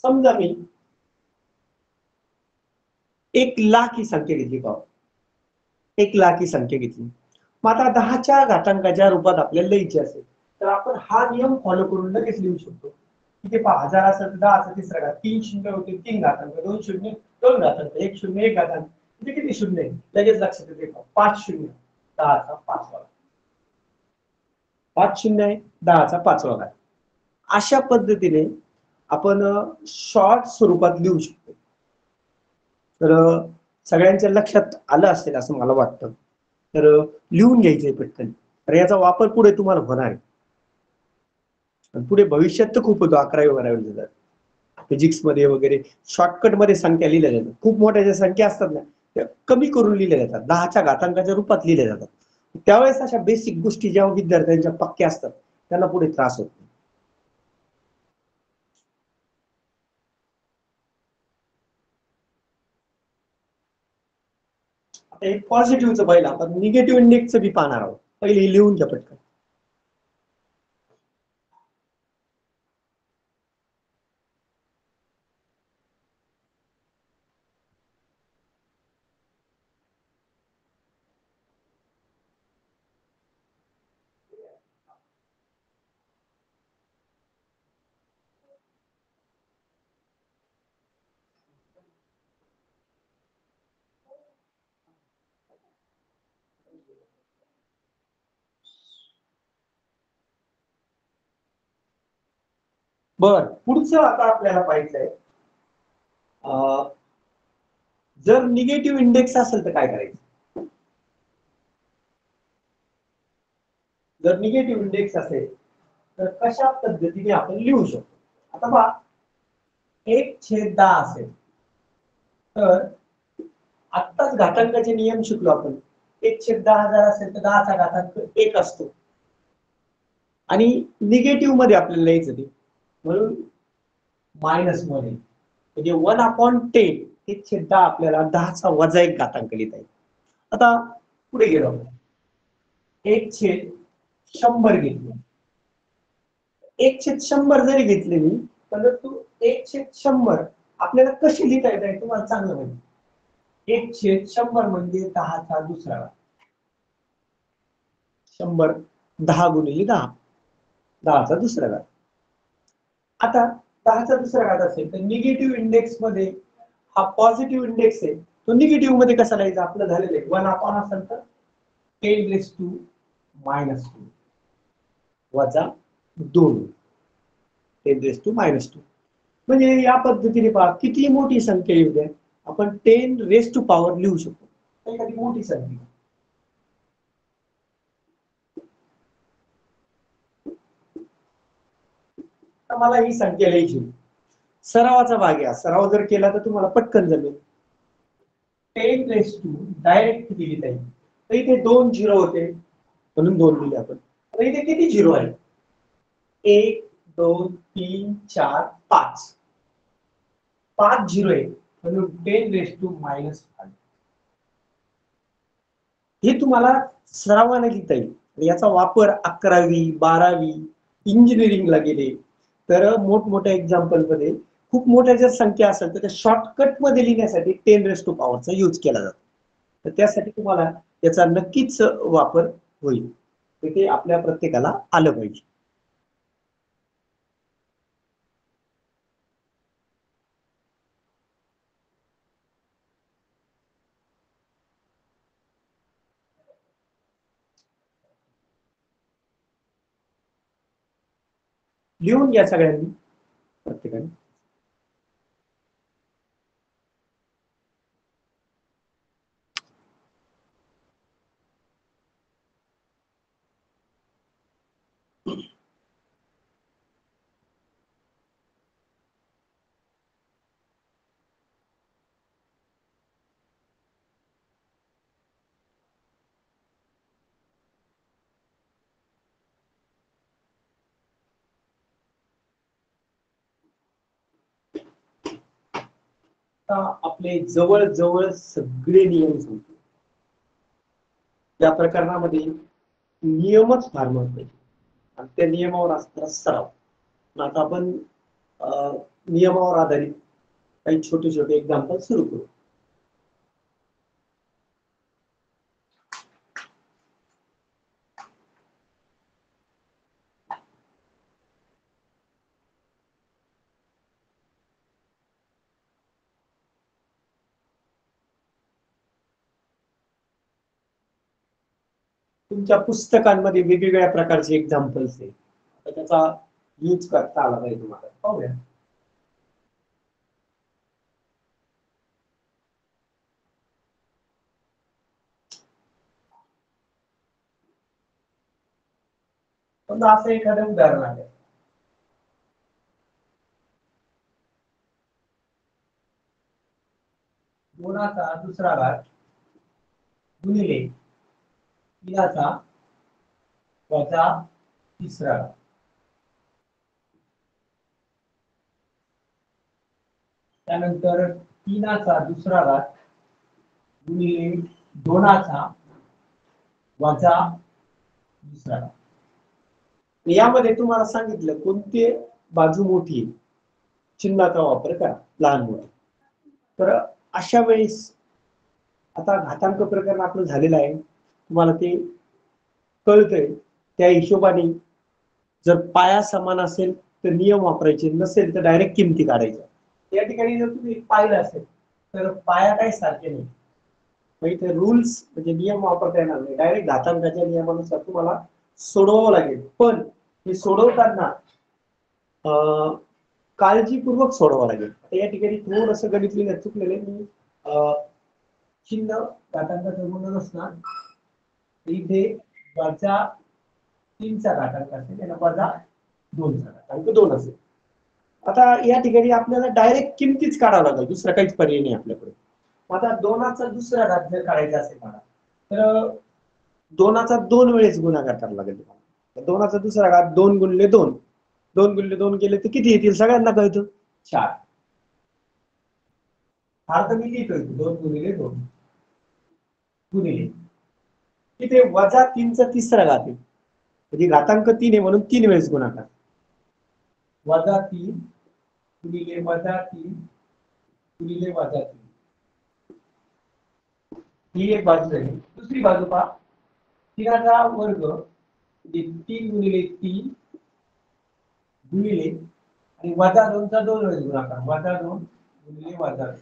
समजा मी 1,00,000 ही संख्या घेतली पहा, 1,00,000 ही संख्या घेतली. मग आता 10च्या घातांकाच्या रूपात आपल्याला लिहायची असेल तर आपण हा नियम फॉलो करून लगेच लिहू शकतो. इथे पहा 1000 असेल तर 10चा तिसरा घात, 3 शून्य होते 3 घातांक, 2 शून्य 2 घातांक, 1 शून्य 1 घातांक, म्हणजे किती शून्य आहे लगेच लक्षात येते. 5 शून्य 10चा 5वा, 5 शून्य आहे 10चा 5वा घात. अशा पद्धतीने आपण शॉर्ट स्वरूपात लिहू शकतो. तर सगळ्यांच्या लक्षात आलं असेल असं मला वाटतं. तर लिहून घ्यायचंय पटकन, तर याचा वापर पुढे तुम्हाला होणार आहे. पुढे भविष्यात तर खूप होतो 11वी-12वी ला फिजिक्स मध्ये वगैरे शॉर्टकट मध्ये संख्या लिहिल्या जातात. खूप मोठ्या ज्या संख्या असतात ना त्या कमी करून लिहिल्या जातात, 10च्या घातांकाच्या रूपात लिहिल्या जातात. त्यावेळेस अशा बेसिक गोष्टी जेव्हा विद्यार्थ्यांच्या पक्क्या असतात त्यांना पुढे त्रास होत नाही. आता हे पॉझिटिव्हचं पहिलं, आपण निगेटिव्ह इंडेक्सचं बी पाहणार आहोत. पहिले लिहून घ्या पटकन. बर, पुढचं आता आपल्याला पाहायचंय, जर निगेटिव्ह इंडेक्स असेल तर काय करायचं. जर निगेटिव्ह इंडेक्स असेल तर कशा पद्धतीने आपण लिहू शकतो. आता पहा 1/10 असेल तर आत्ताच घातांकाचे नियम शिकलो आपण. 1/10,000 असेल तर 10चा घातांक 1 असतो आणि निगेटिव्ह मध्ये आपल्याला लिहायचं ते, म्हणून मायनस मध्ये, म्हणजे 1/10 1/10 आपल्याला 10चा वजा 1 घातांक लिहिता येईल. आता पुढे गेलो, 1/100 घेतलं, 1/100 जरी घेतले मी, परंतु 1/100 आपल्याला कशी लिहिता येत तुम्हाला चांगलं माहिती. 1/100 म्हणजे 10चा दुसरा घात. 100 10 गुणिले 10, 10चा दुसरा घात. आता 10चा दुसरा घात असेल तर निगेटिव्ह इंडेक्स मध्ये हा पॉझिटिव्ह इंडेक्स आहे, तो निगेटिव्ह मध्ये कसा लिहायचा. आपलं झालेलं आहे 1 असेल तर 10⁻² वजा 2 10⁻². म्हणजे या पद्धतीने पहा किती मोठी संख्या येऊ द्या आपण 10⁻⁴ लिहू शकतो. एखादी मोठी संख्या. मला ही संख्या लिहायची, सरावाचा भाग आहे. सराव जर केला तर तुम्हाला पटकन जमेल. 10⁻² डायरेक्ट किती लिहिता येईल, तर इथे 2 झिरो होते म्हणून 2 लिहिले आपण. तर इथे किती झिरो आहे, 1 2 3 4 5, 5 झिरो आहे म्हणून 10⁻⁻5. हे तुम्हाला सरावाने लिहिता येईल. याचा वापर 11वी 12वी इंजिनिअरिंगला गेले तर मोठमोठ्या एक्झाम्पल मध्ये खूप मोठ्या जर संख्या असेल तर त्या शॉर्टकट मध्ये लिहिण्यासाठी 10⁻⁴ चा यूज केला जातो. तर त्यासाठी तुम्हाला याचा नक्कीच वापर होईल, तर ते आपल्या प्रत्येकाला आलं पाहिजे. लिहून घ्या सगळ्यांनी प्रत्येकाने. आता आपले जवळ जवळ सगळे नियम सांगतो. या प्रकरणामध्ये नियमच फार महत्वाचे आणि त्या नियमावर असणारा सराव. आता आपण नियमावर आधारित काही छोटे छोटे एक्झाम्पल सुरू करू. तुमच्या पुस्तकांमध्ये वेगवेगळ्या प्रकारचे एक्झाम्पल्स आहेत. त्याचा यूज करता आला पाहिजे तुम्हाला. पाहूया. समजा असं एखादं उदाहरण आहे. दोनाचा दुसरा घात गुणिले तीनाचा वजा तिसरा घात. त्यानंतर तीनाचा दुसरा घात गुणिले दोनाचा वजा दुसरा घात. यामध्ये तुम्हाला सांगितलं कोणती बाजू मोठी आहे, चिन्हाचा वापर करा लहान मोठी. तर अशा वेळेस आता घातांक प्रकरण आपलं झालेलं आहे, तुम्हाला ते कळतंय. त्या हिशोबाने जर पाया समान असेल तर नियम वापरायचे, नसेल तर डायरेक्ट किमती काढायच्या. या ठिकाणी जर तुम्ही पाहिलं असेल तर पाया काही सारखे नाही. मग इथे रूल्स म्हणजे नियम वापरता येणार नाही. डायरेक्ट घातांकाच्या नियमानुसार तुम्हाला सोडवावं लागेल. पण हे सोडवताना काळजीपूर्वक सोडवावं लागेल. या ठिकाणी थोडंसं गणित लिहिण्यात चुकलेलं आहे. मी चिन्ह घातांकाचं गुण नसणार, इथे वजा 3चा घातांक असेल, याला वजा 2चा घातांक 2 असेल. आता या ठिकाणी आपल्याला डायरेक्ट किमतीच काढावं लागेल, दुसरा काहीच पर्याय नाही आपल्याकडे. आता 2चा दुसरा घात जर काढायचा असेल मला, तर 2चा 2 वेळेस गुणाकार करावा लागेल तुम्हाला. 2चा दुसरा घात 2 गुणिले 2, 2 गुणिले 2 केले तर किती येतील सगळ्यांना कळतं? 4. हा तर मी लिहितोय 2 गुणिले 2 गुणिले इथे वजा 3चा तिसरा घात आहे, म्हणजे घातांक 3 आहे म्हणून 3 वेळेस गुणाकार. वजा 3 गुणिले वजा 3 गुणिले वजा 3. ही एक बाजू झाली. दुसरी बाजू पहा, 3चा वर्ग म्हणजे 3 गुणिले 3 गुणिले आणि वजा 2चा 2 वेळेस गुणाकार, वजा 2 गुणिले वजा 2.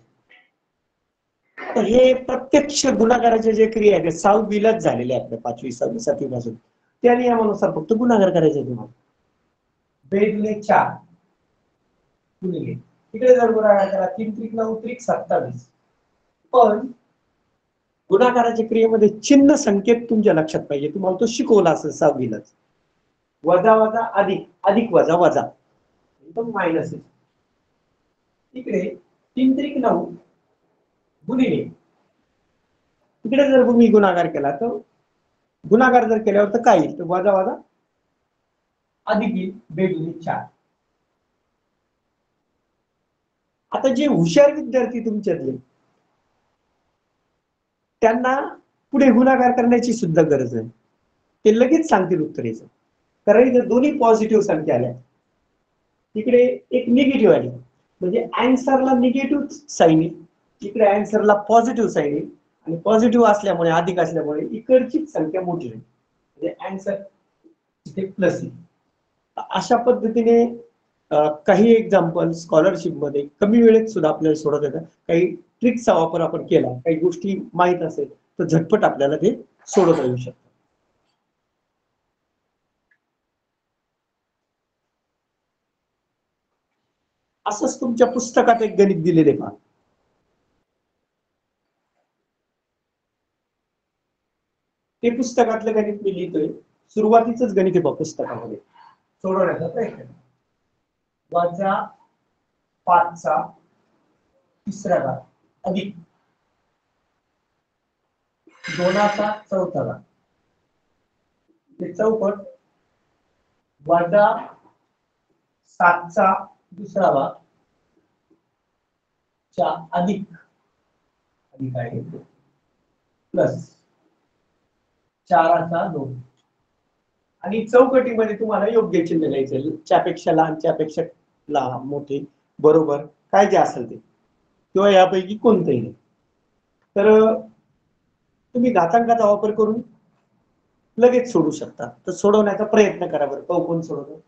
तर हे प्रत्यक्ष गुणाकाराचे जे क्रिया आहेत 6वीलाच झालेले आपल्या 5वी 6वी 7वी पासून. त्या नियमानुसार फक्त गुणाकार करायचे तुम्हाला. 2 गुणिले 4 गुणिले इकडे जर गुणाकार करा 3 त्रिक 9 त्रिक 27. पण गुणाकाराच्या क्रियेमध्ये चिन्ह संकेत तुमच्या लक्षात पाहिजे. तुम्हाला तो शिकवला असेल 6वीलाच. वजा वजा अधिक, अधिक वजा वजा, एकदम मायनस आहे. इकडे 3 त्रिक 9 गुणिले इकडे जर तुम्ही गुणाकार केला तर गुणाकार जर केल्यावर तर काय येईल? तर वजा वजा अधिक येईल, 2 गुणिले 4. आता जे हुशार विद्यार्थी तुमच्यातले त्यांना पुढे गुणाकार करण्याची सुद्धा गरज आहे. ते लगेच सांगतील उत्तर याचं. कारण इथे दोन्ही पॉझिटिव्ह संख्या आल्या, इकडे एक निगेटिव्ह आली, म्हणजे अँसरला निगेटिव्ह साईन आहे, इकडे अँसरला पॉझिटिव्ह साईन आहे. आणि पॉझिटिव्ह असल्यामुळे अधिक असल्यामुळे इकडची संख्या मोठी आहे, म्हणजे अँसर इथे प्लस आहे. अशा पद्धतीने काही एक्झाम्पल स्कॉलरशिप मध्ये कमी वेळेत सुद्धा आपल्याला सोडवता येतात. काही ट्रिक्सचा वापर आपण केला, काही गोष्टी माहित असेल तर झटपट आपल्याला ते सोडवता येऊ शकतं. असंच तुमच्या पुस्तकात एक गणित दिलेले पहा. ते पुस्तकातलं गणित मी लिहितोय, सुरुवातीचंच गणित आहे पहा पुस्तकामध्ये. सोडवण्याचा प्रयत्न करा. वजा 5चा तिसरा घात अधिक 2चा चौथा घात, ते चौपट वजा 7चा दुसरा घात अधिक अधिक आहे प्लस 4/2 आणि चौकटीमध्ये तुम्हाला योग्य चिन्ह द्यायचं, च्यापेक्षा लहान च्यापेक्षा लहान मोठे बरोबर काय जे असेल ते, किंवा यापैकी कोणतंही नाही. तर तुम्ही घातांकाचा वापर करून लगेच सोडू शकता. तर सोडवण्याचा प्रयत्न करा बरं. कोण सोडवतो?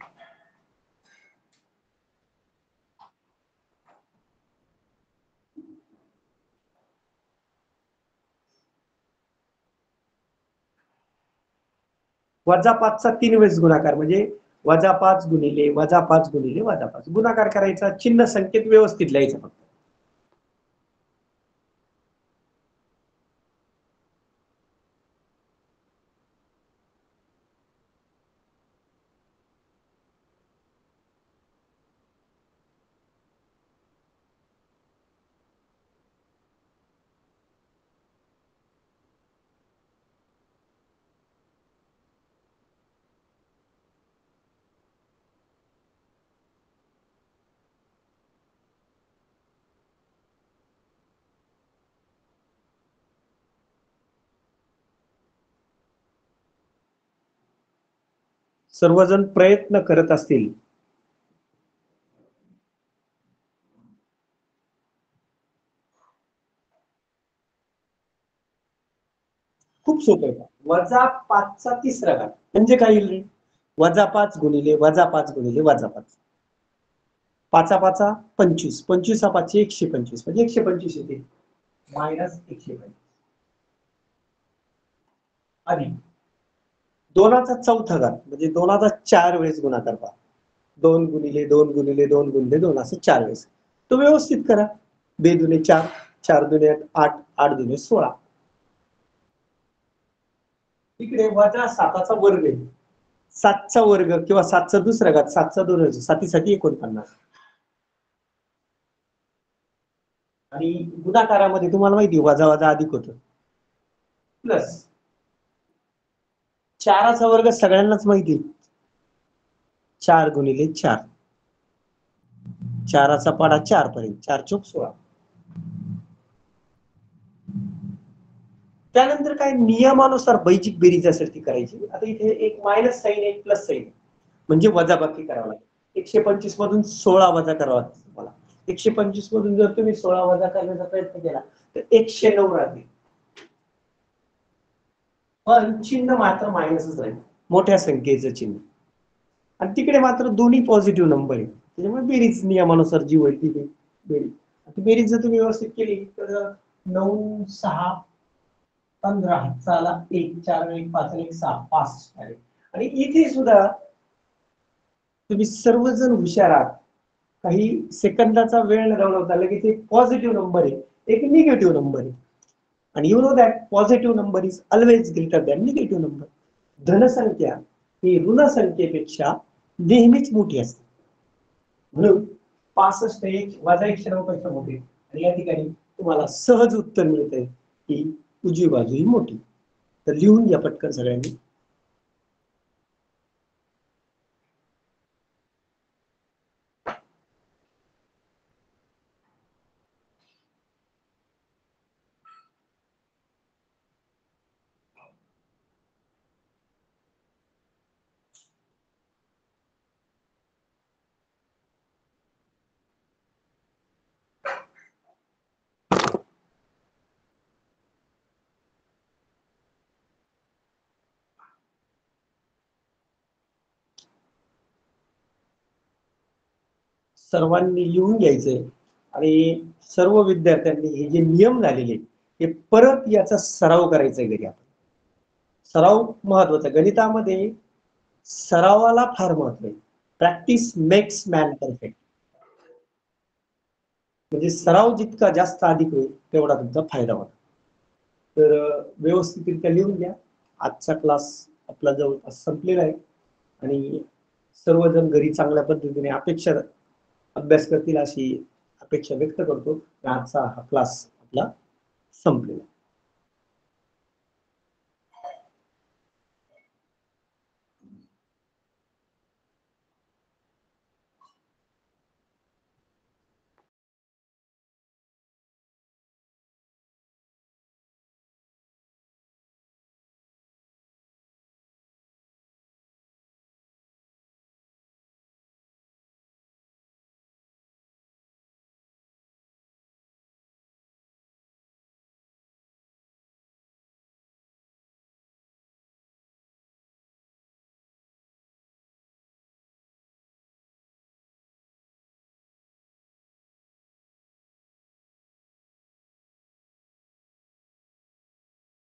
-5चा 3 वेळेस गुणाकार म्हणजे -5 गुणिले -5 गुणिले -5 गुणाकार करायचा, चिन्ह संकेत व्यवस्थित लिहायचा फक्त. सर्वजण प्रयत्न करत असतील खूप सोपं आहे. -5चा 3रा घात म्हणजे काय येईल रे? -5 गुणिले -5 गुणिले -5 5 25 25 5 125 म्हणजे 125 येते -125 आणि 2चा 4था घात म्हणजे 2चा 4 वेळेस गुणाकार पहा. 2 गुणिले 2 गुणिले 2 गुणिले 2 असं 4 वेळेस. तो व्यवस्थित करा. 2 दुने 4 4 दुने 8 8 दुने 16. इकडे -7चा वर्ग आहे. 7चा वर्ग किंवा 7चा 2रा घात 7चा 2 7 49 आणि गुणाकारामध्ये तुम्हाला माहिती वजा वजा अधिक होतं प्लस 4चा वर्ग सगळ्यांनाच माहिती 4 गुणिले 4 4चा पाढा 4 पर्यंत 4 चोक 16. त्यानंतर काय नियमानुसार बैजिक बेरीज असेल ती करायची. आता इथे एक मायनस साईन एक प्लस साईन म्हणजे वजाबाकी करावं लागेल. 125 मधून 16 वजा करावा लागतो तुम्हाला. 125 मधून जर तुम्ही 16 वजा करण्याचा प्रयत्न केला तर 109 राहतील. पण चिन्ह मात्र मायनसच राहील, मोठ्या संख्येचं चिन्ह. आणि तिकडे मात्र दोन्ही पॉझिटिव्ह नंबर आहे, त्याच्यामुळे बेरीज नियमानुसार जी होईल ती बेरीज. बेरीज जर तुम्ही व्यवस्थित केली तर 9 6 15 चला 1 4 1 5 1 6 5 आणि इथे सुद्धा तुम्ही सर्वजण हुशार आहात. काही सेकंदाचा वेळ न घालवता लगेच एक पॉझिटिव्ह नंबर आहे, एक निगेटिव्ह नंबर आहे. आणि you know that positive number is always greater than negative number. धनसंख्या ही ऋण संख्येपेक्षा नेहमीच मोठी असते. म्हणून 65 वजा 109 पेक्षा मोठी. आणि या ठिकाणी तुम्हाला सहज उत्तर मिळतंय की उजवी बाजू ही मोठी. तर लिहून घ्या पटकन सगळ्यांनी. सर्वांनी लिहून घ्यायचंय आणि सर्व विद्यार्थ्यांनी हे जे नियम झालेले हे परत याचा सराव करायचा घरी. आपण सराव महत्वाचा. गणितामध्ये सरावाला फार महत्व आहे. Practice makes man perfect. म्हणजे सराव जितका जास्त अधिक होईल तेवढा तुमचा फायदा होईल. तर व्यवस्थितरित्या लिहून घ्या. आजचा क्लास आपला जवळपास संपलेला आहे आणि सर्वजण घरी चांगल्या पद्धतीने अभ्यास करतील अशी अपेक्षा व्यक्त करतो. आजचा हा क्लास आपला संपलेला.